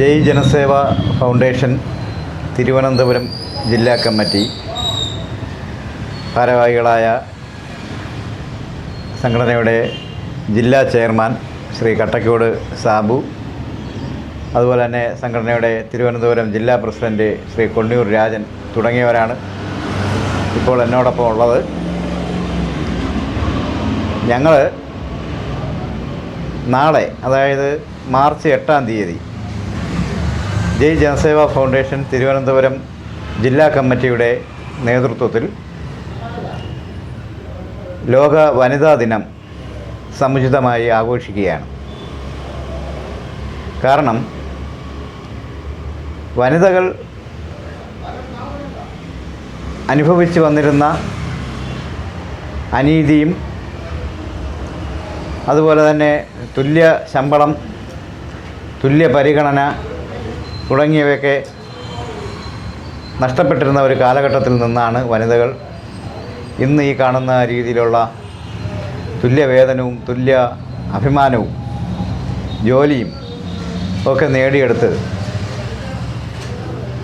ജയ് ജനസേവ foundation Thiruvananthapuram ജില്ലാ committee ഭാരവാഹികളായ സംഘടനയുടെ ജില്ലാ ചെയർമാൻ ശ്രീ കട്ടക്കോട് സാബു, അതുപോലെ തന്നെ സംഘടനയുടെ തിരുവനന്തപുരം ജില്ലാ പ്രസിഡൻറ്റ് ശ്രീ കൊണ്ണിയൂർ രാജൻ തുടങ്ങിയവരാണ് ഇപ്പോൾ എന്നോടൊപ്പം ഉള്ളത്. ഞങ്ങൾ നാളെ, അതായത് മാർച്ച് 8-ാം തീയതി ജയ് ജനസേവ ഫൗണ്ടേഷൻ തിരുവനന്തപുരം ജില്ലാ കമ്മിറ്റിയുടെ നേതൃത്വത്തിൽ ലോക വനിതാ ദിനം സമുചിതമായി ആഘോഷിക്കുകയാണ്. കാരണം വനിതകൾ അനുഭവിച്ചു വന്നിരുന്ന അനീതിയും അതുപോലെ തന്നെ തുല്യ ശമ്പളം, തുല്യ പരിഗണന തുടങ്ങിയവയൊക്കെ നഷ്ടപ്പെട്ടിരുന്ന ഒരു കാലഘട്ടത്തിൽ നിന്നാണ് വനിതകൾ ഇന്ന് ഈ കാണുന്ന രീതിയിലുള്ള തുല്യവേതനവും തുല്യ അഭിമാനവും ജോലിയും ഒക്കെ നേടിയെടുത്ത്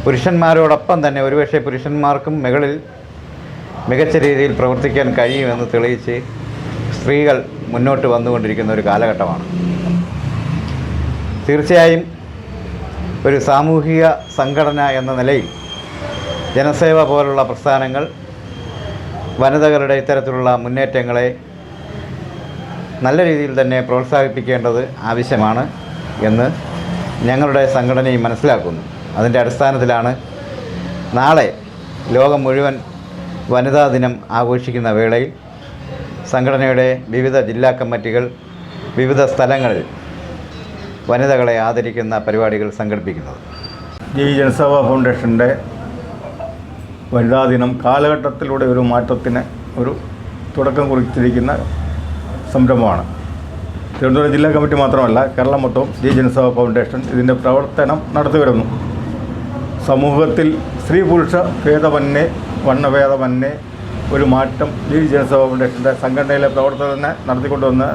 പുരുഷന്മാരോടൊപ്പം തന്നെ ഒരുപക്ഷെ പുരുഷന്മാർക്കും മുകളിൽ മികച്ച രീതിയിൽ പ്രവർത്തിക്കാൻ കഴിയുമെന്ന് തെളിയിച്ച് സ്ത്രീകൾ മുന്നോട്ട് വന്നുകൊണ്ടിരിക്കുന്ന ഒരു കാലഘട്ടമാണ്. തീർച്ചയായും ഒരു സാമൂഹിക സംഘടന എന്ന നിലയിൽ ജനസേവ പോലുള്ള പ്രസ്ഥാനങ്ങൾ വനിതകളുടെ ഇത്തരത്തിലുള്ള മുന്നേറ്റങ്ങളെ നല്ല രീതിയിൽ തന്നെ പ്രോത്സാഹിപ്പിക്കേണ്ടത് ആവശ്യമാണ് എന്ന് ഞങ്ങളുടെ സംഘടനയും മനസ്സിലാക്കുന്നു. അതിൻ്റെ അടിസ്ഥാനത്തിലാണ് നാളെ ലോകം മുഴുവൻ വനിതാ ദിനം ആഘോഷിക്കുന്ന വേളയിൽ സംഘടനയുടെ വിവിധ ജില്ലാ കമ്മിറ്റികൾ വിവിധ സ്ഥലങ്ങളിൽ വനിതകളെ ആദരിക്കുന്ന പരിപാടികൾ സംഘടിപ്പിക്കുന്നത്. ജയ് ജനസേവ ഫൗണ്ടേഷൻ്റെ വനിതാ ദിനം കാലഘട്ടത്തിലൂടെ ഒരു മാറ്റത്തിന് ഒരു തുടക്കം കുറിച്ചിരിക്കുന്ന സംരംഭമാണ്. തിരുവനന്തപുരം ജില്ലാ കമ്മിറ്റി മാത്രമല്ല, കേരളം മൊത്തം ജയ് ജനസേവ ഫൗണ്ടേഷൻ ഇതിൻ്റെ പ്രവർത്തനം നടത്തി വരുന്നു. സമൂഹത്തിൽ സ്ത്രീ പുരുഷ ഭേദമന്യേ വർണ്ണഭേദമന്യേ ഒരു മാറ്റം ജയ് ജനസേവ ഫൗണ്ടേഷൻ്റെ സംഘടനയിലെ പ്രവർത്തനം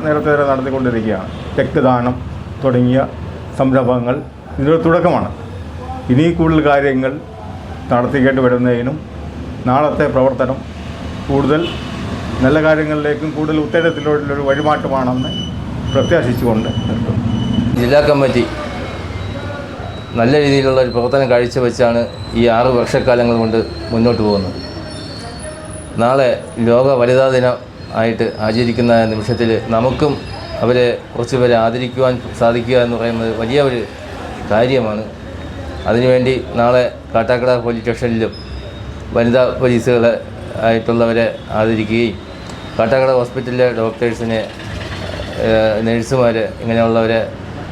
നേരത്തെ നടത്തിക്കൊണ്ടിരിക്കുകയാണ്. രക്തദാനം തുടങ്ങിയ സംരംഭങ്ങൾ ഇതിനൊരു തുടക്കമാണ്. ഇനി കൂടുതൽ കാര്യങ്ങൾ നടത്തിക്കേണ്ടി വരുന്നതിനും നാളത്തെ പ്രവർത്തനം കൂടുതൽ നല്ല കാര്യങ്ങളിലേക്കും കൂടുതൽ ഉത്തേജനത്തിലൂടെയുള്ളൊരു വഴിമാറ്റമാണെന്ന് പ്രത്യാശിച്ചുകൊണ്ട് നിർത്തും. ജില്ലാ കമ്മിറ്റി നല്ല രീതിയിലുള്ള ഒരു പ്രവർത്തനം കാഴ്ചവെച്ചാണ് ഈ 6 വർഷക്കാലങ്ങൾ കൊണ്ട് മുന്നോട്ട് പോകുന്നത്. നാളെ ലോക വനിതാ ദിനം ആയിട്ട് ആചരിക്കുന്ന നിമിഷത്തിൽ നമുക്കും അവരെ കുറച്ചുപേരെ ആദരിക്കുവാൻ സാധിക്കുക എന്ന് പറയുന്നത് വലിയ ഒരു കാര്യമാണ്. അതിനുവേണ്ടി നാളെ കാട്ടാക്കട പോലീസ് സ്റ്റേഷനിലും വനിതാ പോലീസുകളെ ആയിട്ടുള്ളവരെ ആദരിക്കുകയും കാട്ടാക്കട ഹോസ്പിറ്റലിലെ ഡോക്ടേഴ്സിനെ, നഴ്സുമാരെ, ഇങ്ങനെയുള്ളവരെ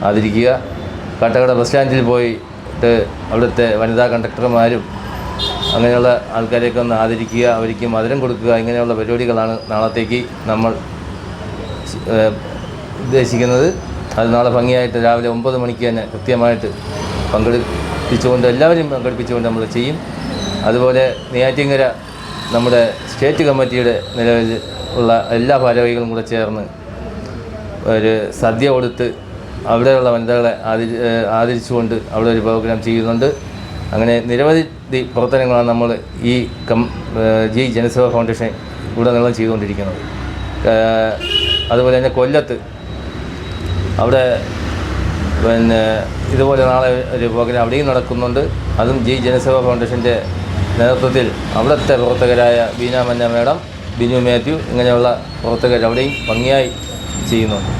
ആദരിക്കുക. കാട്ടാക്കട ബസ് സ്റ്റാൻഡിൽ പോയിട്ട് അവിടുത്തെ വനിതാ കണ്ടക്ടർമാരും അങ്ങനെയുള്ള ആൾക്കാരെയൊക്കെ ഒന്ന് ആദരിക്കുക, അവർക്ക് മധുരം കൊടുക്കുക. ഇങ്ങനെയുള്ള പരിപാടികളാണ് നാളത്തേക്ക് നമ്മൾ ഉദ്ദേശിക്കുന്നത്. അത് നാളെ ഭംഗിയായിട്ട് രാവിലെ 9 മണിക്ക് തന്നെ കൃത്യമായിട്ട് എല്ലാവരെയും പങ്കെടുപ്പിച്ചുകൊണ്ട് നമ്മൾ ചെയ്യും. അതുപോലെ നെയ്യാറ്റിൻകര നമ്മുടെ സ്റ്റേറ്റ് കമ്മിറ്റിയുടെ നിലവിൽ ഉള്ള എല്ലാ ഭാരവാഹികളും കൂടെ ചേർന്ന് ഒരു സദ്യ കൊടുത്ത് അവിടെയുള്ള വനിതകളെ ആദരിച്ചുകൊണ്ട് അവിടെ ഒരു പ്രോഗ്രാം ചെയ്യുന്നുണ്ട്. അങ്ങനെ നിരവധി പ്രവർത്തനങ്ങളാണ് നമ്മൾ ഈ ജയ് ജനസേവ ഫൗണ്ടേഷൻ ഉടനീളം ചെയ്തുകൊണ്ടിരിക്കുന്നത്. അതുപോലെ തന്നെ കൊല്ലത്ത് അവിടെ ഇതുപോലെ നാളെ ഒരു പ്രോഗ്രാം അവിടെയും നടക്കുന്നുണ്ട്. അതും ജയ് ജനസേവ ഫൗണ്ടേഷൻ്റെ നേതൃത്വത്തിൽ അവിടുത്തെ പ്രവർത്തകരായ ബീന മന്ന മേഡം, ബിനു മാത്യു, ഇങ്ങനെയുള്ള പ്രവർത്തകർ അവിടെയും ഭംഗിയായി ചെയ്യുന്നുണ്ട്.